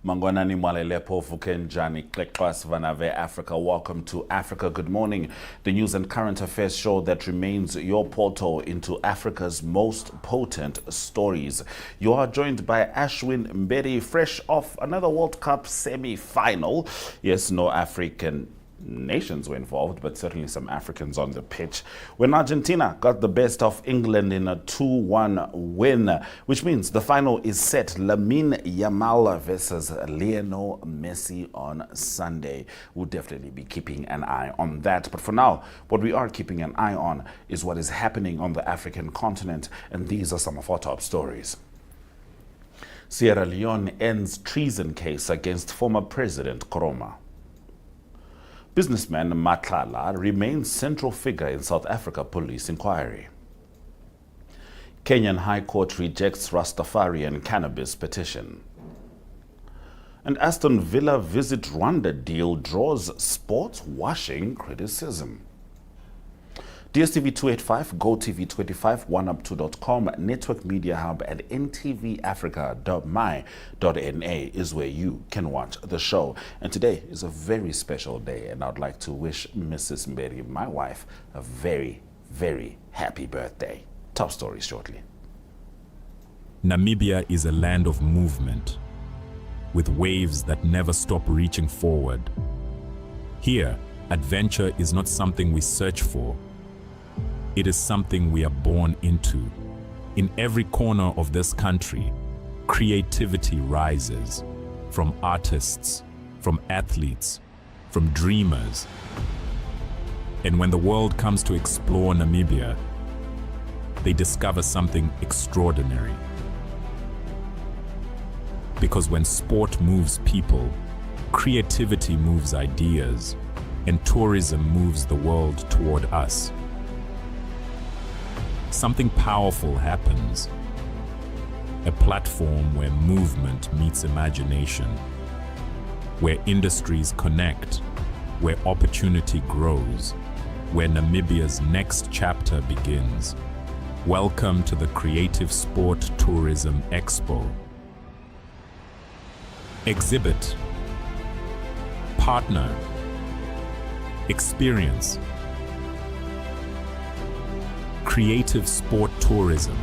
Mangwanani Mwalelepo Fukenjani Klekwas Vanave Africa. Welcome to Africa Good Morning, the news and current affairs show that remains your portal into Africa's most potent stories. You are joined by Ashwin Mbedi, fresh off another World Cup semi-final. Yes, no African nations were involved, but certainly some Africans on the pitch. When Argentina got the best of England in a 2-1 win, which means the final is set. Lamine Yamal versus Lionel Messi on Sunday. We'll definitely be keeping an eye on that. But for now, what we are keeping an eye on is what is happening on the African continent, and these are some of our top stories. Sierra Leone ends treason case against former President Koroma. Businessman Matlala remains central figure in South Africa police inquiry. Kenyan High Court rejects Rastafarian cannabis petition. And Aston Villa Visit Rwanda deal draws sports washing criticism. DSTV 285, GoTV 25, OneUp2.com, Network Media Hub, and ntvafrica.my.na is where you can watch the show. And today is a very special day, and I'd like to wish Mrs. Mbedi, my wife, a very, very happy birthday. Top stories shortly. Namibia is a land of movement, with waves that never stop reaching forward. Here, adventure is not something we search for. It is something we are born into. In every corner of this country, creativity rises. From artists, from athletes, from dreamers. And when the world comes to explore Namibia, they discover something extraordinary. Because when sport moves people, creativity moves ideas, and tourism moves the world toward us. Something powerful happens. A platform where movement meets imagination, where industries connect, where opportunity grows, where Namibia's next chapter begins. Welcome to the Creative Sport Tourism Expo. Exhibit, partner, experience. Creative Sport Tourism.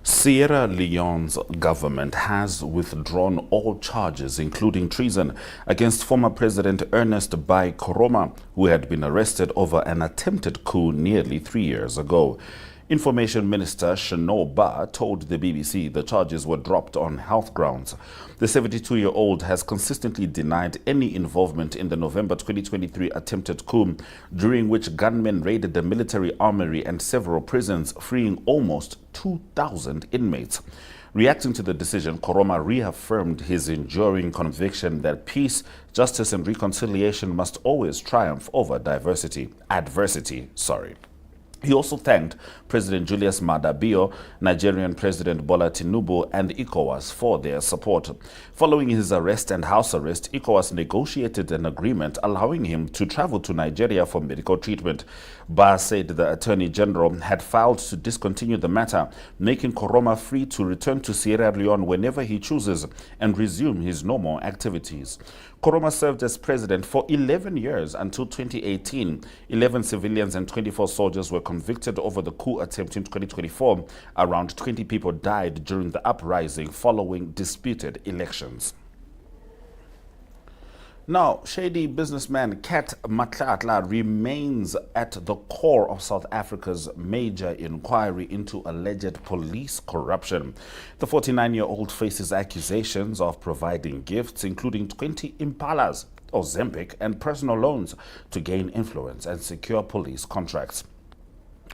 Sierra Leone's government has withdrawn all charges, including treason, against former President Ernest Bai Koroma, who had been arrested over an attempted coup nearly 3 years ago. Information Minister Shano Ba told the BBC the charges were dropped on health grounds. The 72-year-old has consistently denied any involvement in the November 2023 attempted coup, during which gunmen raided the military armory and several prisons, freeing almost 2,000 inmates. Reacting to the decision, Koroma reaffirmed his enduring conviction that peace, justice, and reconciliation must always triumph over adversity. He also thanked President Julius Maada Bio, Nigerian President Bola Tinubu, and ECOWAS for their support. Following his arrest and house arrest, ECOWAS negotiated an agreement allowing him to travel to Nigeria for medical treatment. Ba said the Attorney General had filed to discontinue the matter, making Koroma free to return to Sierra Leone whenever he chooses and resume his normal activities. Koroma served as president for 11 years until 2018. 11 civilians and 24 soldiers were convicted over the coup attempt in 2024. Around 20 people died during the uprising following disputed elections. Now, shady businessman Kat Matlatla remains at the core of South Africa's major inquiry into alleged police corruption. The 49-year-old faces accusations of providing gifts, including 20 Impalas, Ozempic, and personal loans to gain influence and secure police contracts.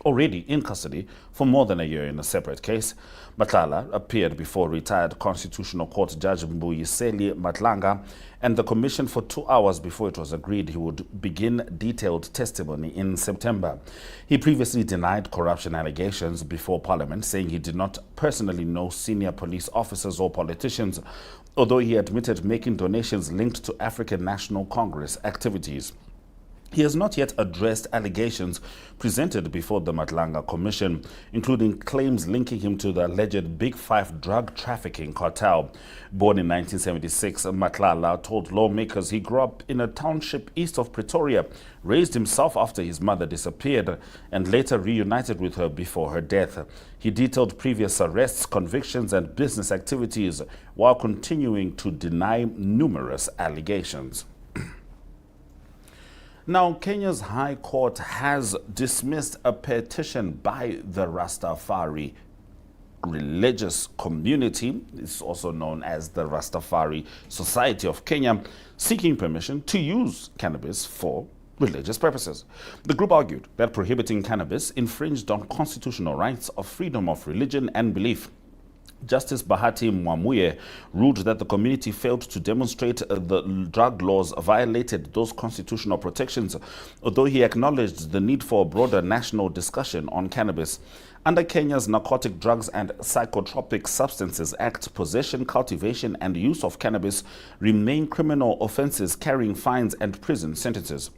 already in custody for more than a year in a separate case. Matlala appeared before retired Constitutional Court Judge Mbuyiseli Matlanga and the Commission for 2 hours before it was agreed he would begin detailed testimony in September. He previously denied corruption allegations before Parliament, saying he did not personally know senior police officers or politicians, although he admitted making donations linked to African National Congress activities. He has not yet addressed allegations presented before the Matlanga Commission, including claims linking him to the alleged Big Five drug trafficking cartel. Born in 1976, Matlala told lawmakers he grew up in a township east of Pretoria, raised himself after his mother disappeared, and later reunited with her before her death. He detailed previous arrests, convictions, and business activities while continuing to deny numerous allegations. Now, Kenya's High Court has dismissed a petition by the Rastafari religious community, it's also known as the Rastafari Society of Kenya, seeking permission to use cannabis for religious purposes. The group argued that prohibiting cannabis infringed on constitutional rights of freedom of religion and belief. Justice Bahati Mwamuye ruled that the community failed to demonstrate the drug laws violated those constitutional protections, although he acknowledged the need for a broader national discussion on cannabis. Under Kenya's Narcotic Drugs and Psychotropic Substances Act, possession, cultivation, and use of cannabis remain criminal offenses carrying fines and prison sentences.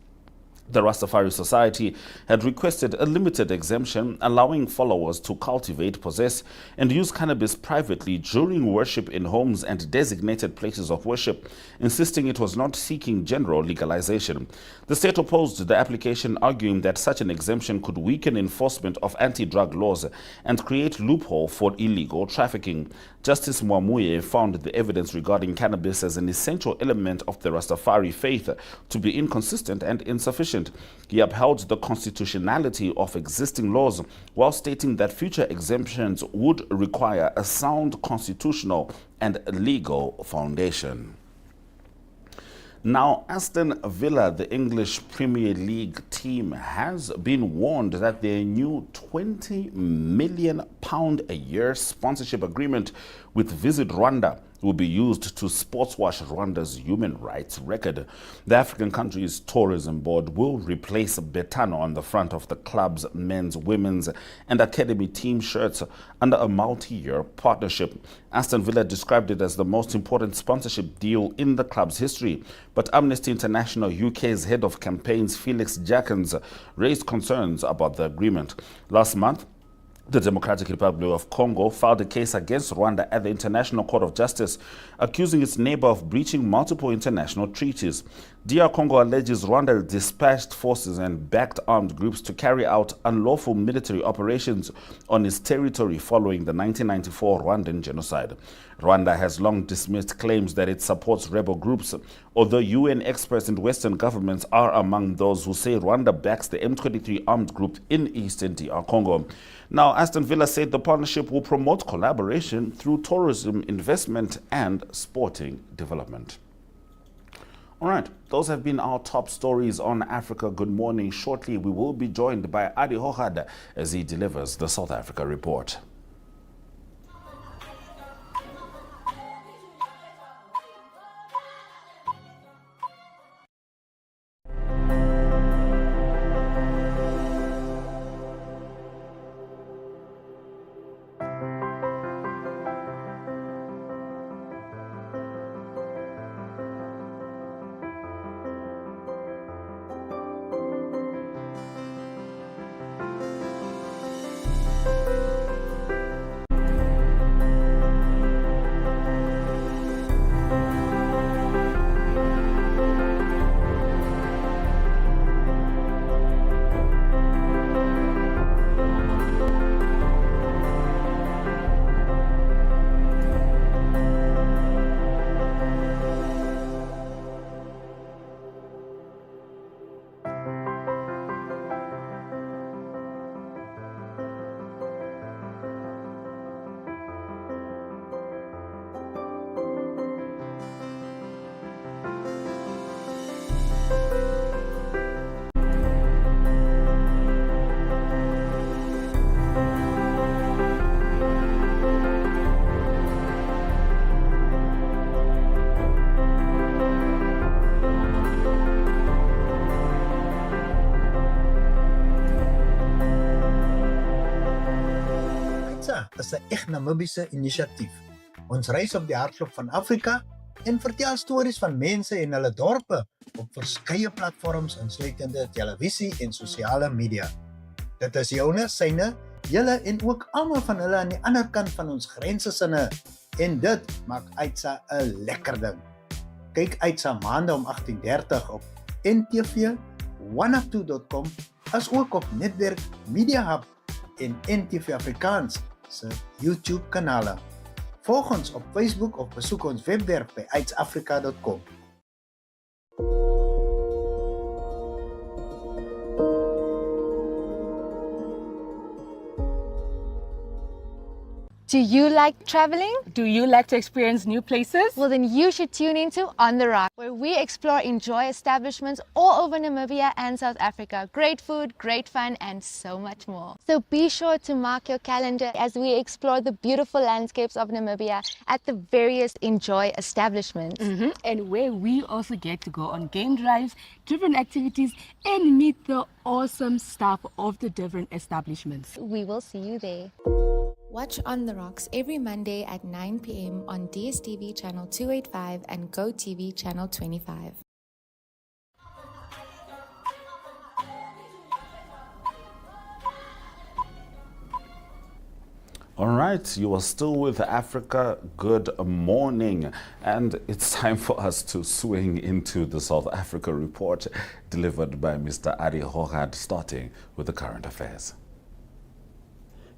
The Rastafari Society had requested a limited exemption allowing followers to cultivate, possess, and use cannabis privately during worship in homes and designated places of worship, insisting it was not seeking general legalization. The state opposed the application, arguing that such an exemption could weaken enforcement of anti-drug laws and create loophole for illegal trafficking. Justice Mwamuye found the evidence regarding cannabis as an essential element of the Rastafari faith to be inconsistent and insufficient. He upheld the constitutionality of existing laws while stating that future exemptions would require a sound constitutional and legal foundation. Now, Aston Villa, the English Premier League team, has been warned that their new £20 million a year sponsorship agreement with Visit Rwanda will be used to sportswash Rwanda's human rights record. The African country's tourism board will replace Betano on the front of the club's men's, women's, and academy team shirts under a multi-year partnership. Aston Villa described it as the most important sponsorship deal in the club's history, but Amnesty International UK's head of campaigns, Felix Jakens, raised concerns about the agreement. Last month, the Democratic Republic of Congo filed a case against Rwanda at the International Court of Justice, accusing its neighbor of breaching multiple international treaties. DR Congo alleges Rwanda dispatched forces and backed armed groups to carry out unlawful military operations on its territory following the 1994 Rwandan genocide. Rwanda has long dismissed claims that it supports rebel groups, although UN experts and Western governments are among those who say Rwanda backs the M23 armed group in eastern DR Congo. Now, Aston Villa said the partnership will promote collaboration through tourism, investment, and sporting development. All right, those have been our top stories on Africa Good Morning. Shortly, we will be joined by Adi Hohad as he delivers the South Africa Report. is 'n eg Namibiese inisiatief. Ons reis op die hartklop van Afrika en vertel stories van mense en hulle dorpe op verskeie platforms insluitende televisie en sosiale media. Dit is joune, syne, julle en ook almal van hulle aan die ander kant van ons grense sinne en dit maak Aitsa 'n lekker ding. Kyk Aitsa maande om 18:30 op NTV, oneup2.com as ook op Netwerk Media Hub en NTV Afrikaans se YouTube kanale. Volg ons op Facebook of besoek ons webwerf by aitsafrica.com. Do you like traveling? Do you like to experience new places? Well, then you should tune into On the Rock, where we explore enjoy establishments all over Namibia and South Africa. Great food, great fun, and so much more. So be sure to mark your calendar as we explore the beautiful landscapes of Namibia at the various enjoy establishments. And where we also get to go on game drives, different activities, and meet the awesome staff of the different establishments. We will see you there. Watch On the Rocks every Monday at 9 p.m. on DSTV channel 285 and GoTV channel 25. All right, you are still with Africa. Good morning. And it's time for us to swing into the South Africa report delivered by Mr. Ari Hogad, starting with the current affairs.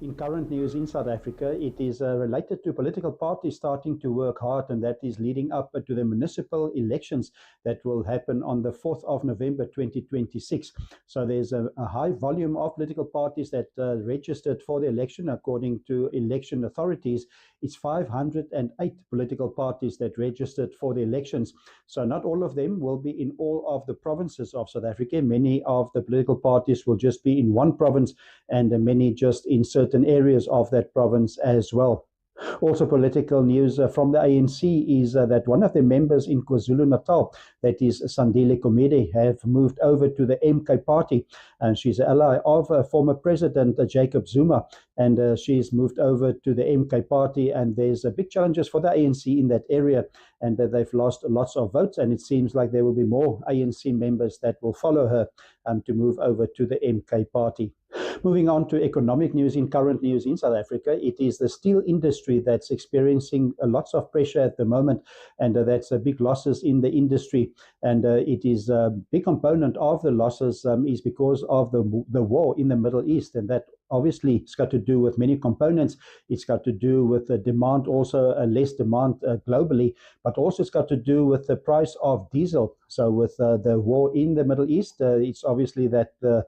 In current news in South Africa, it is related to political parties starting to work hard, and that is leading up to the municipal elections that will happen on the 4th of November 2026. So there's a high volume of political parties that registered for the election. According to election authorities, it's 508 political parties that registered for the elections. So not all of them will be in all of the provinces of South Africa. Many of the political parties will just be in one province, and many just in certain areas of that province as well. Also, political news from the ANC is that one of the members in KwaZulu-Natal, that is Sandile Komede, have moved over to the MK party, and she's an ally of former President Jacob Zuma, and she's moved over to the MK party, and there's big challenges for the ANC in that area, and they've lost lots of votes, and it seems like there will be more ANC members that will follow her to move over to the MK party. Moving on to economic news in current news in South Africa, it is the steel industry that's experiencing lots of pressure at the moment, and that's big losses in the industry. And it is a big component of the losses is because of the war in the Middle East, and that obviously it's got to do with many components. It's got to do with the demand, also less demand globally, but also it's got to do with the price of diesel. So with the war in the Middle East, it's obviously that the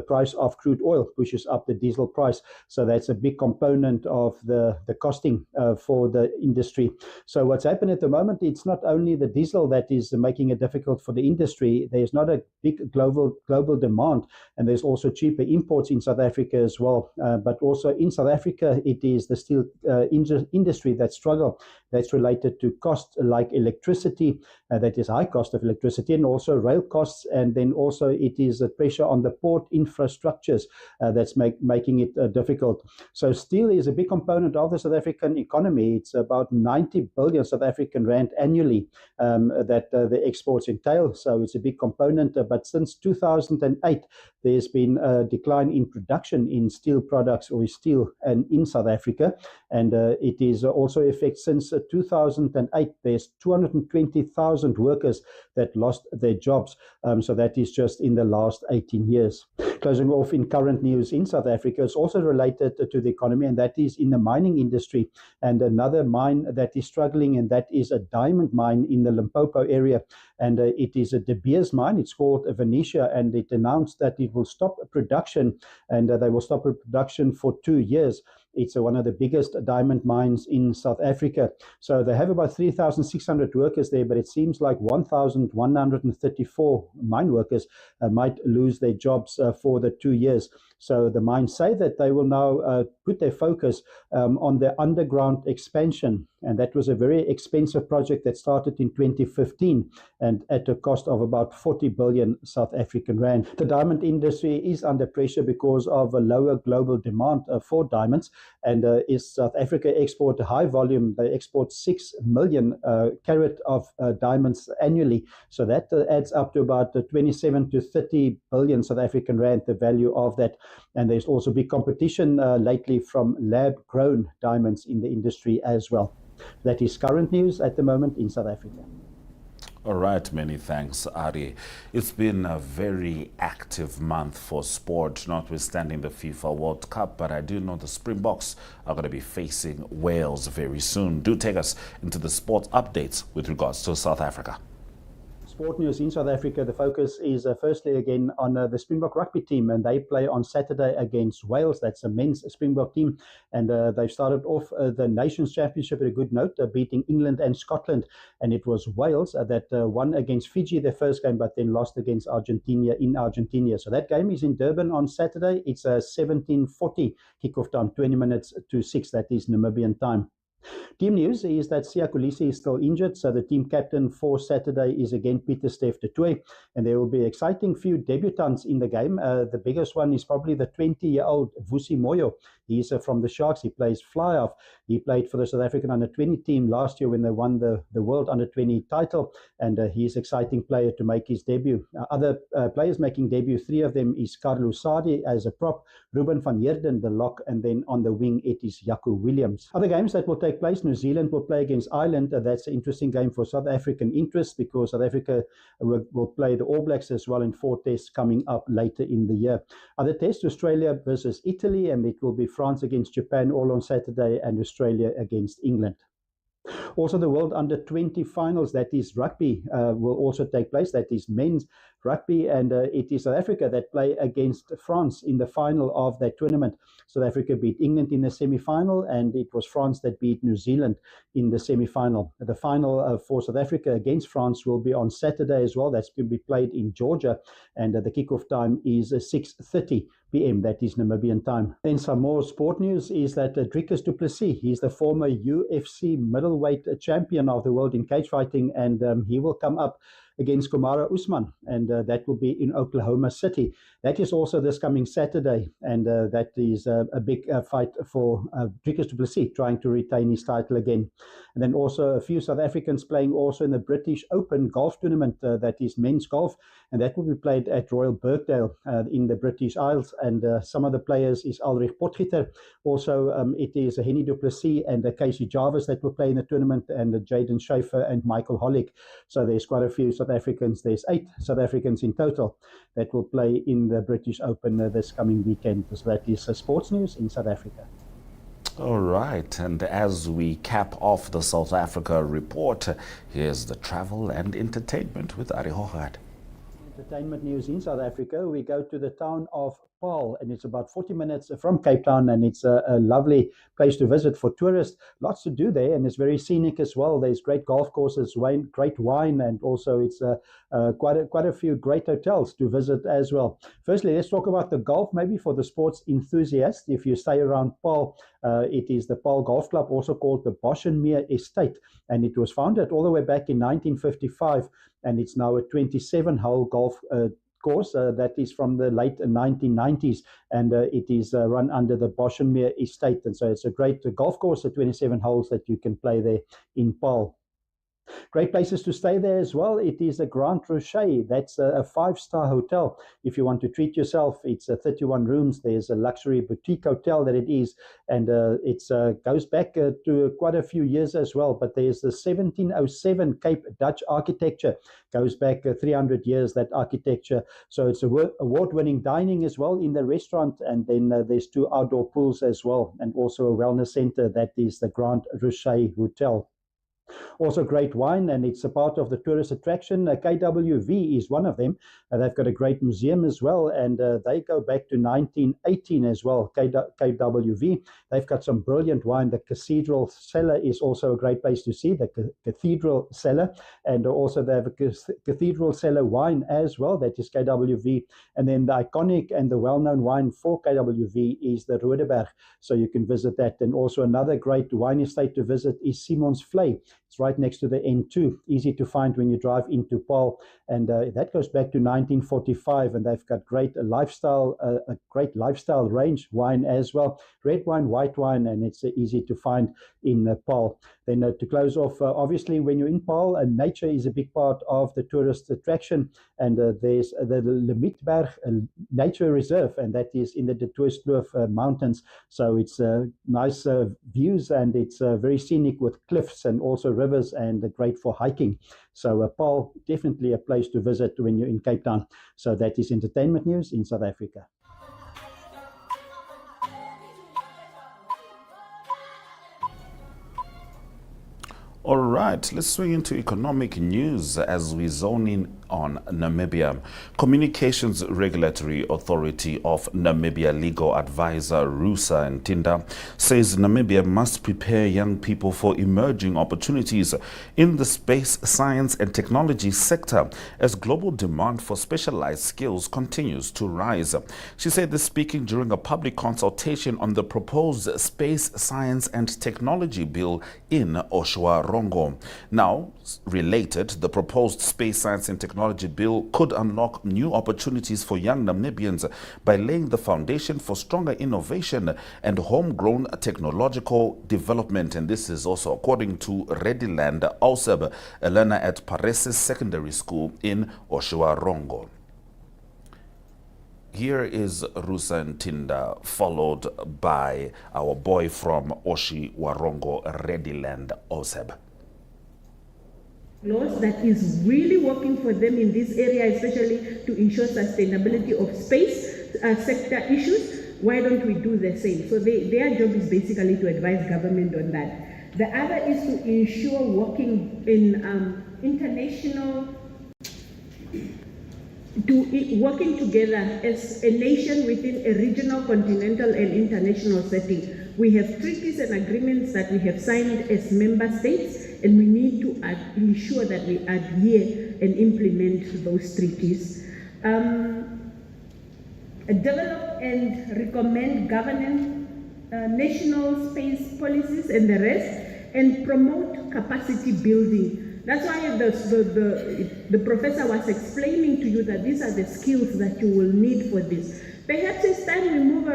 price of crude oil pushes up the diesel price. So that's a big component of the costing for the industry. So what's happened at the moment, it's not only the diesel that is making it difficult for the industry. There's not a big global demand, and there's also cheaper imports in South Africa as well. But also in South Africa, it is the steel industry that struggle. That's related to costs like electricity, that is high cost of electricity, and also rail costs. And then also it is a pressure on the port infrastructures that's making it difficult. So steel is a big component of the South African economy. It's about 90 billion South African rand annually that the exports entail. So it's a big component. But since 2008, there's been a decline in production in steel products or steel and in South Africa. And it is also effect since 2008. There's 220,000 workers that lost their jobs. So that is just in the last 18 years. Closing off in current news in South Africa is also related to the economy, and that is in the mining industry. And another mine that is struggling, and that is a diamond mine in the Limpopo area. And it is a De Beers mine. It's called Venetia, and it announced that it will stop production, and they will stop production for 2 years. It's one of the biggest diamond mines in South Africa. So they have about 3,600 workers there, but it seems like 1,134 mine workers might lose their jobs for the 2 years. So the mines say that they will now put their focus on the underground expansion. And that was a very expensive project that started in 2015 and at a cost of about 40 billion South African rand. The diamond industry is under pressure because of a lower global demand for diamonds. And is South Africa export high volume? They export 6 million carat of diamonds annually. So that adds up to about 27 to 30 billion South African rand, the value of that. And there's also big competition lately from lab-grown diamonds in the industry as well. That is current news at the moment in South Africa. All right, many thanks, Ari. It's been a very active month for sport, notwithstanding the FIFA World Cup, but I do know the Springboks are going to be facing Wales very soon. Do take us into the sports updates with regards to South Africa. Sport news in South Africa, the focus is firstly again on the Springbok rugby team, and they play on Saturday against Wales. That's a men's Springbok team, and they've started off the Nations Championship at a good note, beating England and Scotland, and it was Wales that won against Fiji their first game, but then lost against Argentina in Argentina. So that game is in Durban on Saturday. It's a 17:40 kickoff time, 20 minutes to 6. That is Namibian time. Team news is that Siya Kolisi is still injured, so the team captain for Saturday is again Pieter-Steph du Toit, and there will be exciting few debutants in the game. The biggest one is probably the 20-year-old Vusi Moyo. He's from the Sharks. He plays fly-off. He played for the South African under-20 team last year when they won the World Under-20 title, and he's an exciting player to make his debut. Other players making debut, 3 of them is Carlo Sadi as a prop, Ruben van Heerden the lock, and then on the wing it is Jaco Williams. Other games that will take place, New Zealand will play against Ireland. That's an interesting game for South African interest because South Africa will play the All Blacks as well in 4 tests coming up later in the year. Other tests, Australia versus Italy, and it will be France against Japan all on Saturday and Australia against England. Also, the World Under-20 finals, that is rugby, will also take place. That is men's rugby, and it is South Africa that play against France in the final of that tournament. South Africa beat England in the semi-final, and it was France that beat New Zealand in the semi-final. The final for South Africa against France will be on Saturday as well. That's going to be played in Georgia, and the kickoff time is 6:30 p.m. That is Namibian time. Then some more sport news is that Dricus du Plessis, he's the former UFC middleweight champion of the world in cage fighting, and he will come up against Kamaru Usman, and that will be in Oklahoma City. That is also this coming Saturday, and that is a big fight for Dricus du Plessis, trying to retain his title again. And then also a few South Africans playing also in the British Open golf tournament, that is men's golf, and that will be played at Royal Birkdale in the British Isles. And some of the players is Ulrich Potgieter. Also, it is Henny du Plessis and Casey Jarvis that will play in the tournament, and Jaden Schaefer and Michael Hollick. So there's quite a few South Africans. There's 8 South Africans in total that will play in the British Open this coming weekend. So that is sports news in South Africa. All right, and as we cap off the South Africa report, here's the travel and entertainment with Ari Hogard. Entertainment news in South Africa. We go to the town of Paarl, and it's about 40 minutes from Cape Town, and it's a lovely place to visit for tourists. Lots to do there, and it's very scenic as well. There's great golf courses, great wine, and also it's quite a few great hotels to visit as well. Firstly, let's talk about the golf, maybe for the sports enthusiast. If you stay around Paarl, it is the Paarl Golf Club, also called the Boshenmeer Estate, and it was founded all the way back in 1955, and it's now a 27-hole golf course that is from the late 1990s, and it is run under the Boshenmeer Estate, and so it's a great golf course at 27 holes that you can play there in Paarl. Great places to stay there as well. It is a Grand Rocher. That's a 5-star hotel. If you want to treat yourself, it's 31 rooms. There's a luxury boutique hotel that it is, and it goes back to quite a few years as well. But there's the 1707 Cape Dutch architecture. Goes back 300 years, that architecture. So it's award-winning dining as well in the restaurant, and then there's 2 outdoor pools as well, and also a wellness center. That is the Grand Rocher Hotel. Also great wine, and it's a part of the tourist attraction. KWV is one of them. They've got a great museum as well, and they go back to 1918 as well, KWV. They've got some brilliant wine. The Cathedral Cellar is also a great place to see, the Cathedral Cellar, and also they have a Cathedral Cellar wine as well, that is KWV. And then the iconic and the well-known wine for KWV is the Rodeberg, so you can visit that. And also another great wine estate to visit is Simon's Vlei. It's right next to the N2, easy to find when you drive into Paarl, and that goes back to 1945, and they've got great lifestyle, a great lifestyle range wine as well, red wine, white wine, and it's easy to find in Paarl. Then to close off, obviously when you're in Paarl, nature is a big part of the tourist attraction, and there's the Limmitberg Nature Reserve, and that is in the De Toitskloof Mountains, so it's nice views, and it's very scenic with cliffs and also rivers, and great for hiking. So Paarl, definitely a place to visit when you're in Cape Town. So that is entertainment news in South Africa. All right, let's swing into economic news as we zone in on Namibia. Communications Regulatory Authority of Namibia legal advisor Rusa Ntinda says Namibia must prepare young people for emerging opportunities in the space, science and technology sector as global demand for specialized skills continues to rise. She said this speaking during a public consultation on the proposed Space, Science and Technology Bill in Oshuarongo. Now, related, the proposed Space, Science and Technology Bill could unlock new opportunities for young Namibians by laying the foundation for stronger innovation and homegrown technological development. And this is also according to Rediland Auseb, a learner at Paresis Secondary School in Oshuarongo. Here is Rusa Ntinda, followed by our boy from Oshuarongo, Rediland Auseb. Laws that is really working for them in this area, especially to ensure sustainability of space sector issues. Why don't we do the same? So their job is basically to advise government on that. The other is to ensure working in working together as a nation within a regional, continental and international setting. We have treaties and agreements that we have signed as member states, and we need to ensure that we adhere and implement those treaties. Develop and recommend governance, national space policies and the rest, and promote capacity building. That's why the professor was explaining to you that these are the skills that you will need for this. Perhaps it's time we move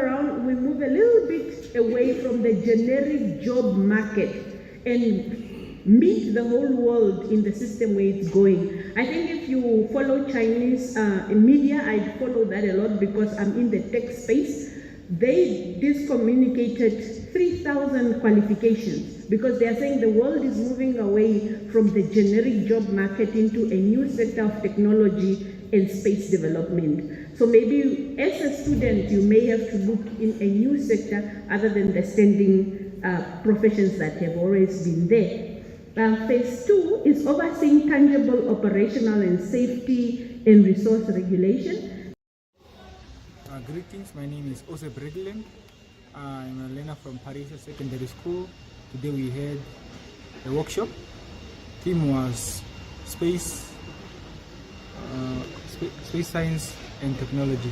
a little bit away from the generic job market and meet the whole world in the system where it's going. I think if you follow Chinese media, I follow that a lot because I'm in the tech space. They discommunicated 3,000 qualifications because they are saying the world is moving away from the generic job market into a new sector of technology and space development. So maybe as a student, you may have to look in a new sector other than the standing professions that have always been there. Phase 2 is overseeing tangible operational and safety and resource regulation. Greetings, my name is Oseb Rediland. I'm a learner from Paresis Secondary School. Today we had a workshop. Theme was space science and technology.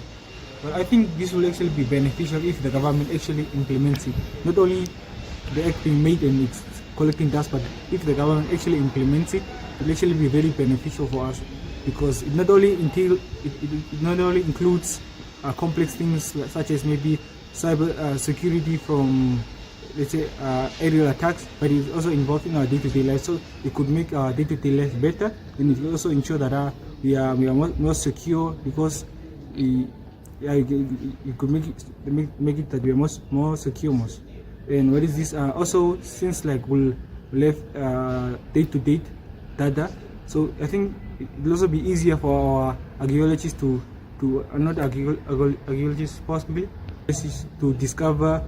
But I think this will actually be beneficial if the government actually implements it. Not only the act being made and it's collecting dust, but if the government actually implements it, it will actually be very beneficial for us because it not only includes complex things such as maybe cyber security from, let's say, aerial attacks, but it's also involved in our day-to-day life. So it could make our day-to-day life better, and it will also ensure that we are more secure because it could make it that we are more secure. And what is this? Also, since like we'll have day-to-day data, so I think it will also be easier for our archaeologists to not archaeologists possibly, to discover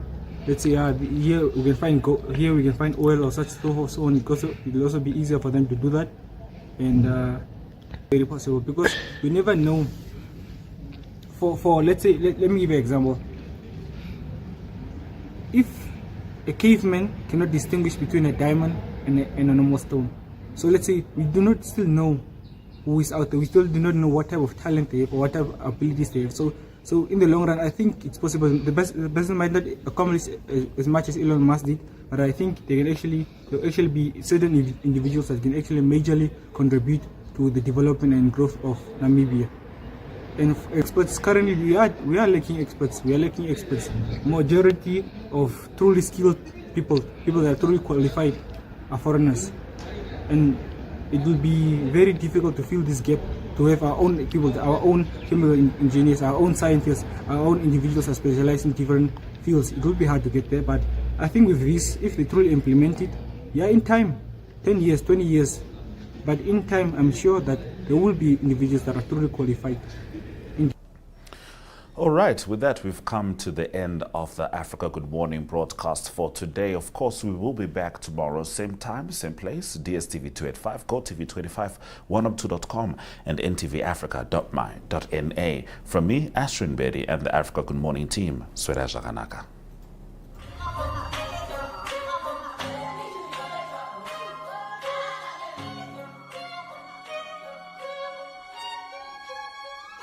let's say here we can find oil or such stuff, so on. It will also be easier for them to do that, and very possible, because you never know. For let's say, let me give you an example. If a caveman cannot distinguish between a diamond and a normal stone, so let's say we do not still know who is out there. We still do not know what type of talent they have or what type of abilities they have. So in the long run, I think it's possible. The person might not accomplish as much as Elon Musk did, but I think there actually be certain individuals that can actually majorly contribute to the development and growth of Namibia. And experts, currently we are lacking experts. We are lacking experts. Majority of truly skilled people that are truly qualified, are foreigners, and it will be very difficult to fill this gap, to have our own people, our own chemical engineers, our own scientists, our own individuals that specialize in different fields. It will be hard to get there, but I think with this, if they truly implement it, in time, 10 years, 20 years, but in time, I'm sure that there will be individuals that are truly qualified. All right, with that, we've come to the end of the Africa Good Morning broadcast for today. Of course, we will be back tomorrow, same time, same place, DSTV 285, GoTV25, 102.com, and ntvafrica.my.na. From me, Ashwin Bedi, and the Africa Good Morning team, Swera Jaganaka.